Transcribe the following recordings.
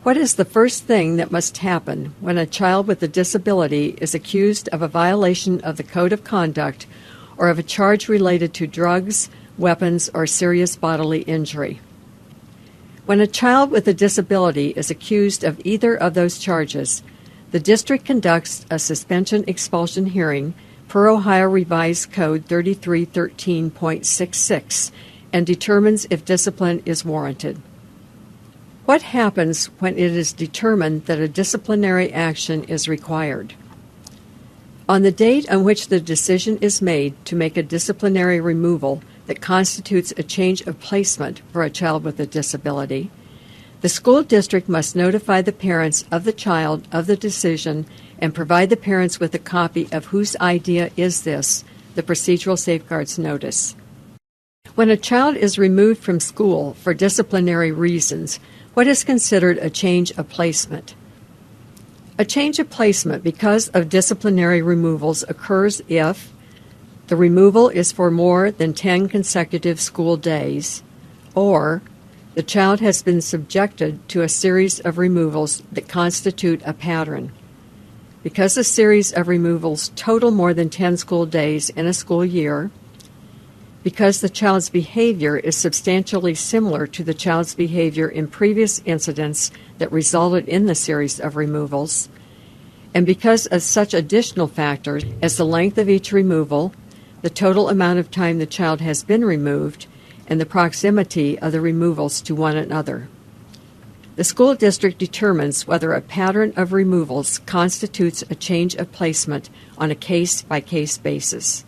What is the first thing that must happen when a child with a disability is accused of a violation of the Code of Conduct or of a charge related to drugs, weapons, or serious bodily injury? When a child with a disability is accused of either of those charges, the district conducts a suspension-expulsion hearing per Ohio Revised Code 3313.66 and determines if discipline is warranted. What happens when it is determined that a disciplinary action is required? On the date on which the decision is made to make a disciplinary removal that constitutes a change of placement for a child with a disability, the school district must notify the parents of the child of the decision and provide the parents with a copy of whose idea is this, the procedural safeguards notice. When a child is removed from school for disciplinary reasons, what is considered a change of placement? A change of placement because of disciplinary removals occurs if the removal is for more than 10 consecutive school days, or the child has been subjected to a series of removals that constitute a pattern. Because a series of removals total more than 10 school days in a school year, because the child's behavior is substantially similar to the child's behavior in previous incidents that resulted in the series of removals, and because of such additional factors as the length of each removal, the total amount of time the child has been removed, and the proximity of the removals to one another. The school district determines whether a pattern of removals constitutes a change of placement on a case-by-case basis.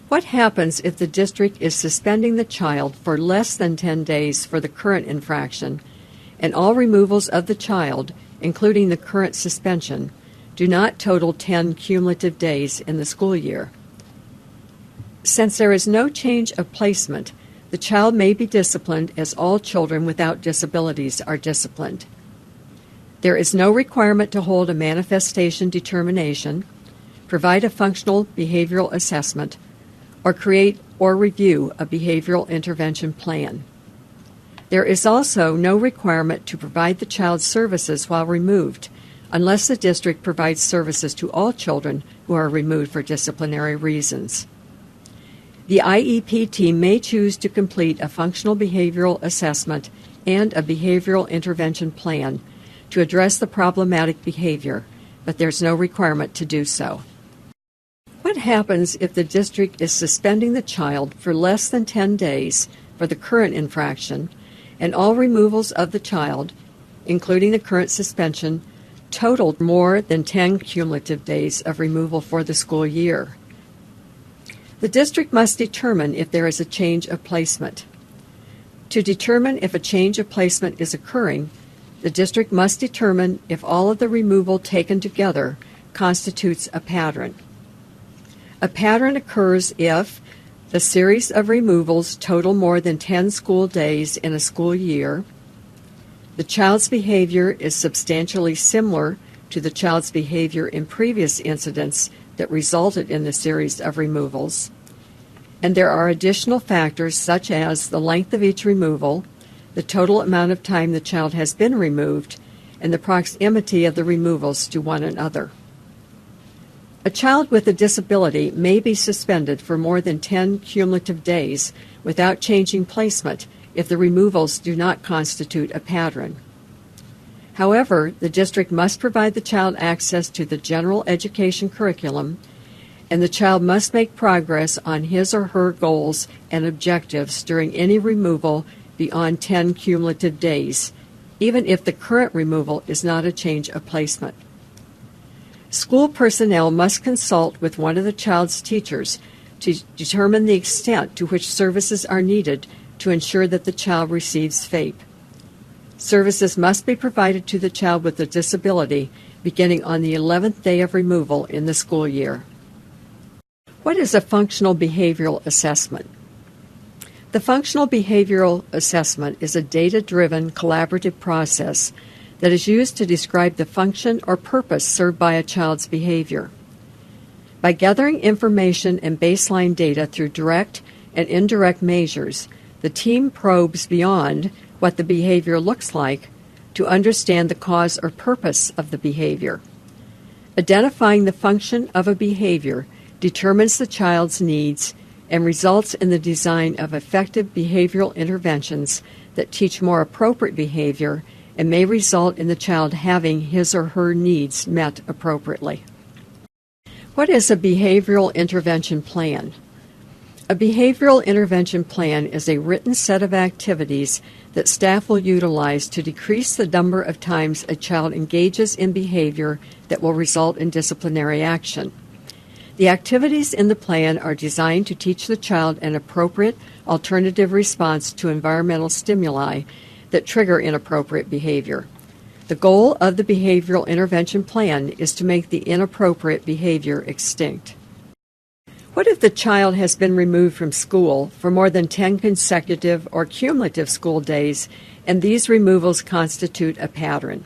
What happens if the district is suspending the child for less than 10 days for the current infraction, and all removals of the child, including the current suspension, do not total 10 cumulative days in the school year? Since there is no change of placement, the child may be disciplined as all children without disabilities are disciplined. There is no requirement to hold a manifestation determination, provide a functional behavioral assessment, or create or review a behavioral intervention plan. There is also no requirement to provide the child services while removed, unless the district provides services to all children who are removed for disciplinary reasons. The IEP team may choose to complete a functional behavioral assessment and a behavioral intervention plan to address the problematic behavior, but there's no requirement to do so. What happens if the district is suspending the child for less than 10 days for the current infraction, and all removals of the child, including the current suspension, totaled more than 10 cumulative days of removal for the school year? The district must determine if there is a change of placement. To determine if a change of placement is occurring, the district must determine if all of the removal taken together constitutes a pattern. A pattern occurs if the series of removals total more than 10 school days in a school year, the child's behavior is substantially similar to the child's behavior in previous incidents that resulted in the series of removals, and there are additional factors such as the length of each removal, the total amount of time the child has been removed, and the proximity of the removals to one another. A child with a disability may be suspended for more than 10 cumulative days without changing placement if the removals do not constitute a pattern. However, the district must provide the child access to the general education curriculum, and the child must make progress on his or her goals and objectives during any removal beyond 10 cumulative days, even if the current removal is not a change of placement. School personnel must consult with one of the child's teachers to determine the extent to which services are needed to ensure that the child receives FAPE. Services must be provided to the child with a disability beginning on the 11th day of removal in the school year. What is a functional behavioral assessment? The functional behavioral assessment is a data-driven collaborative process that is used to describe the function or purpose served by a child's behavior. By gathering information and baseline data through direct and indirect measures, the team probes beyond what the behavior looks like to understand the cause or purpose of the behavior. Identifying the function of a behavior determines the child's needs and results in the design of effective behavioral interventions that teach more appropriate behavior and may result in the child having his or her needs met appropriately. What is a behavioral intervention plan? A behavioral intervention plan is a written set of activities that staff will utilize to decrease the number of times a child engages in behavior that will result in disciplinary action. The activities in the plan are designed to teach the child an appropriate alternative response to environmental stimuli that trigger inappropriate behavior. The goal of the behavioral intervention plan is to make the inappropriate behavior extinct. What if the child has been removed from school for more than 10 consecutive or cumulative school days, and these removals constitute a pattern?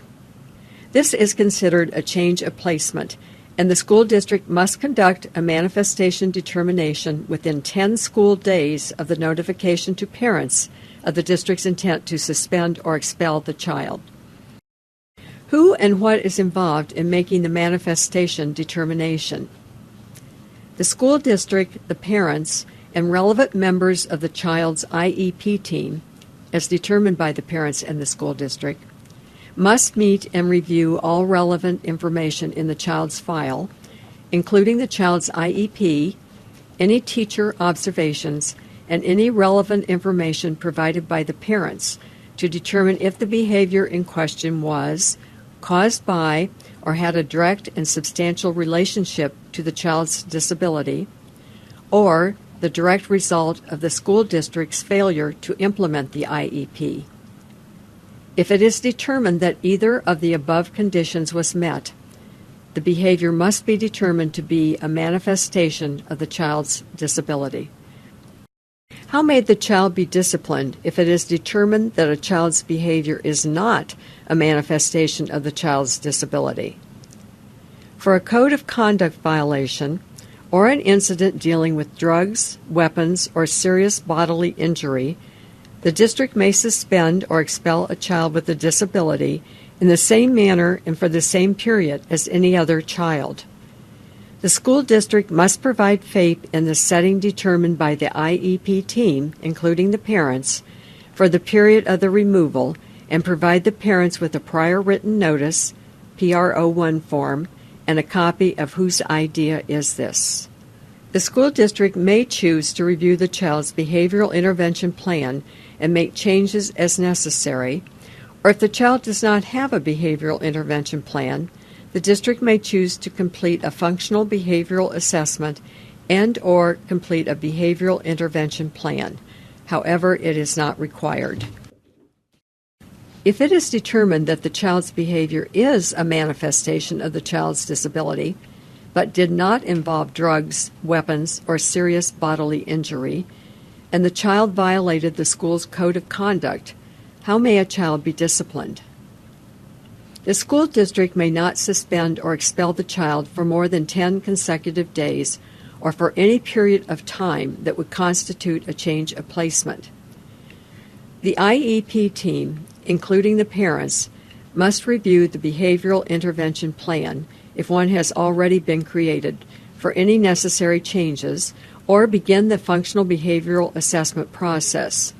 This is considered a change of placement, and the school district must conduct a manifestation determination within 10 school days of the notification to parents of the district's intent to suspend or expel the child. Who and what is involved in making the manifestation determination? The school district, the parents, and relevant members of the child's IEP team, as determined by the parents and the school district, must meet and review all relevant information in the child's file, including the child's IEP, any teacher observations, and any relevant information provided by the parents to determine if the behavior in question was caused by or had a direct and substantial relationship to the child's disability, or the direct result of the school district's failure to implement the IEP. If it is determined that either of the above conditions was met, the behavior must be determined to be a manifestation of the child's disability. How may the child be disciplined if it is determined that a child's behavior is not a manifestation of the child's disability? For a code of conduct violation or an incident dealing with drugs, weapons, or serious bodily injury, the district may suspend or expel a child with a disability in the same manner and for the same period as any other child. The school district must provide FAPE in the setting determined by the IEP team, including the parents, for the period of the removal and provide the parents with a prior written notice, PRO1 form, and a copy of whose idea is this. The school district may choose to review the child's behavioral intervention plan and make changes as necessary, or if the child does not have a behavioral intervention plan, the district may choose to complete a functional behavioral assessment and/or complete a behavioral intervention plan. However, it is not required. If it is determined that the child's behavior is a manifestation of the child's disability, but did not involve drugs, weapons, or serious bodily injury, and the child violated the school's code of conduct, how may a child be disciplined? The school district may not suspend or expel the child for more than 10 consecutive days or for any period of time that would constitute a change of placement. The IEP team, including the parents, must review the behavioral intervention plan if one has already been created for any necessary changes or begin the functional behavioral assessment process.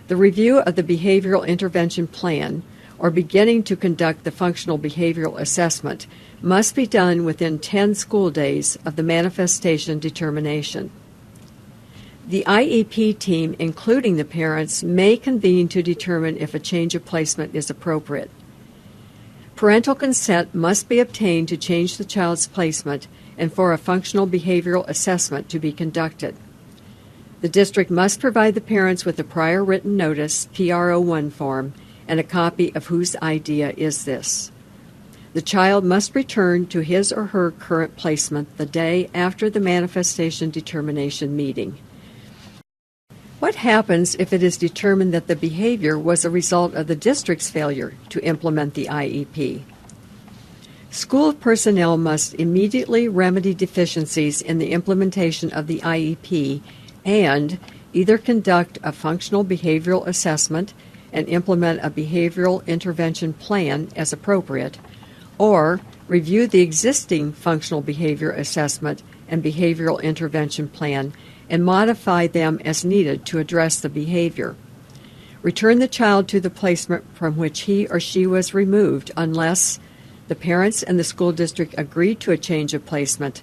The review of the behavioral intervention plan or beginning to conduct the functional behavioral assessment must be done within 10 school days of the manifestation determination. The IEP team, including the parents, may convene to determine if a change of placement is appropriate. Parental consent must be obtained to change the child's placement and for a functional behavioral assessment to be conducted. The district must provide the parents with a prior written notice, PRO1 form, and a copy of whose idea is this. The child must return to his or her current placement the day after the manifestation determination meeting. What happens if it is determined that the behavior was a result of the district's failure to implement the IEP? School personnel must immediately remedy deficiencies in the implementation of the IEP and either conduct a functional behavioral assessment and implement a behavioral intervention plan as appropriate, or review the existing functional behavior assessment and behavioral intervention plan and modify them as needed to address the behavior. Return the child to the placement from which he or she was removed unless the parents and the school district agreed to a change of placement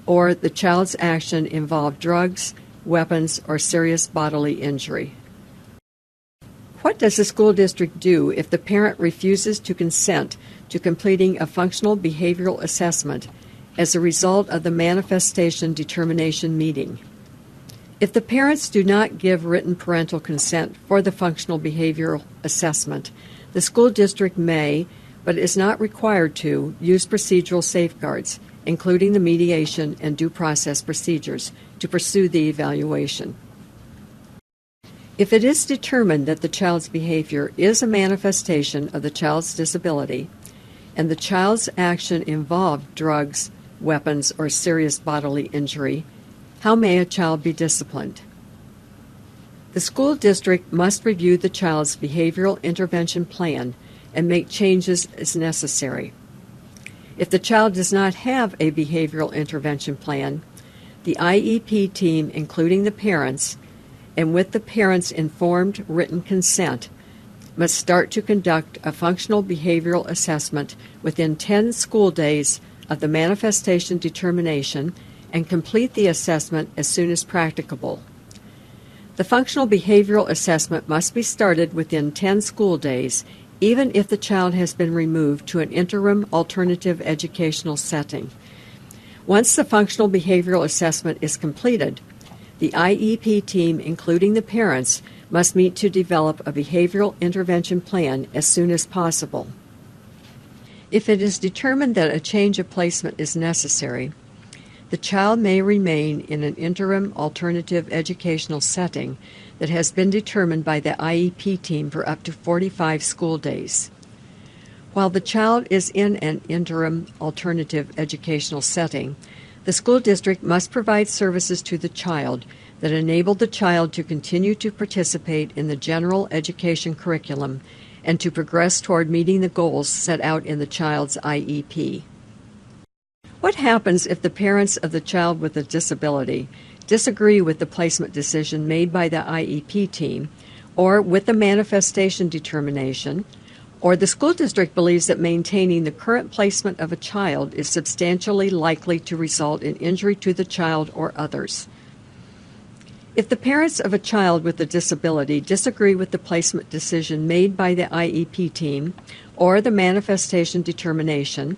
or the child's action involved drugs, weapons, or serious bodily injury. What does the school district do if the parent refuses to consent to completing a functional behavioral assessment as a result of the manifestation determination meeting? If the parents do not give written parental consent for the functional behavioral assessment, the school district may, but is not required to, use procedural safeguards, including the mediation and due process procedures, to pursue the evaluation. If it is determined that the child's behavior is a manifestation of the child's disability, and the child's action involved drugs, weapons, or serious bodily injury, how may a child be disciplined? The school district must review the child's behavioral intervention plan and make changes as necessary. If the child does not have a behavioral intervention plan, the IEP team, including the parents, and with the parents' informed written consent, must start to conduct a functional behavioral assessment within 10 school days of the manifestation determination and complete the assessment as soon as practicable. The functional behavioral assessment must be started within 10 school days, even if the child has been removed to an interim alternative educational setting. Once the functional behavioral assessment is completed, the IEP team, including the parents, must meet to develop a behavioral intervention plan as soon as possible. If it is determined that a change of placement is necessary, the child may remain in an interim alternative educational setting that has been determined by the IEP team for up to 45 school days. While the child is in an interim alternative educational setting, the school district must provide services to the child that enable the child to continue to participate in the general education curriculum and to progress toward meeting the goals set out in the child's IEP. What happens if the parents of the child with a disability disagree with the placement decision made by the IEP team, or with the manifestation determination, or the school district believes that maintaining the current placement of a child is substantially likely to result in injury to the child or others? If the parents of a child with a disability disagree with the placement decision made by the IEP team or the manifestation determination,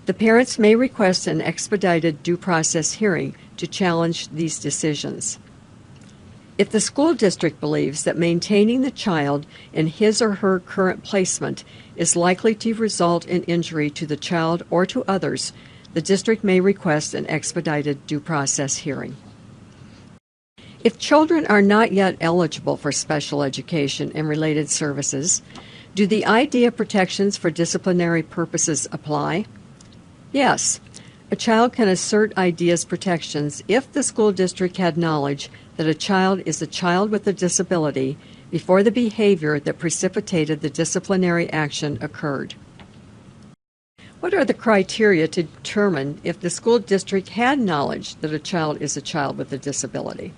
the parents may request an expedited due process hearing to challenge these decisions. If the school district believes that maintaining the child in his or her current placement is likely to result in injury to the child or to others, the district may request an expedited due process hearing. If children are not yet eligible for special education and related services, do the IDEA protections for disciplinary purposes apply? Yes. A child can assert IDEA's protections if the school district had knowledge that a child is a child with a disability before the behavior that precipitated the disciplinary action occurred. What are the criteria to determine if the school district had knowledge that a child is a child with a disability?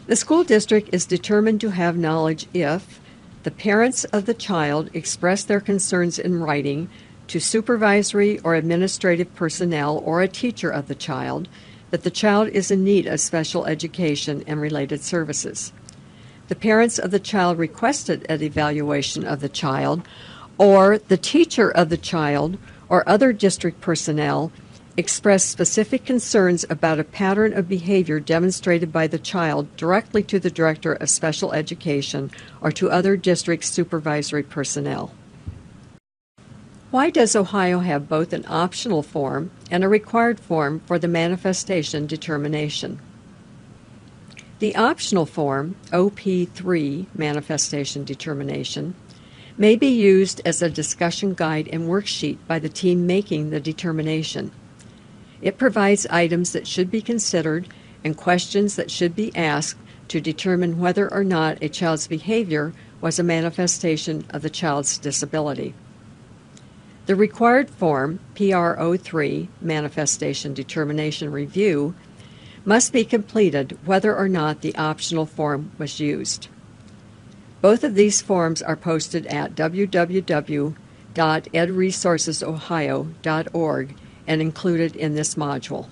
The school district is determined to have knowledge if the parents of the child express their concerns in writing to supervisory or administrative personnel or a teacher of the child that the child is in need of special education and related services. The parents of the child requested an evaluation of the child, or the teacher of the child or other district personnel expressed specific concerns about a pattern of behavior demonstrated by the child directly to the director of special education or to other district supervisory personnel. Why does Ohio have both an optional form and a required form for the manifestation determination? The optional form, OP3 Manifestation Determination, may be used as a discussion guide and worksheet by the team making the determination. It provides items that should be considered and questions that should be asked to determine whether or not a child's behavior was a manifestation of the child's disability. The required form, PRO3, Manifestation Determination Review, must be completed whether or not the optional form was used. Both of these forms are posted at www.edresourcesohio.org and included in this module.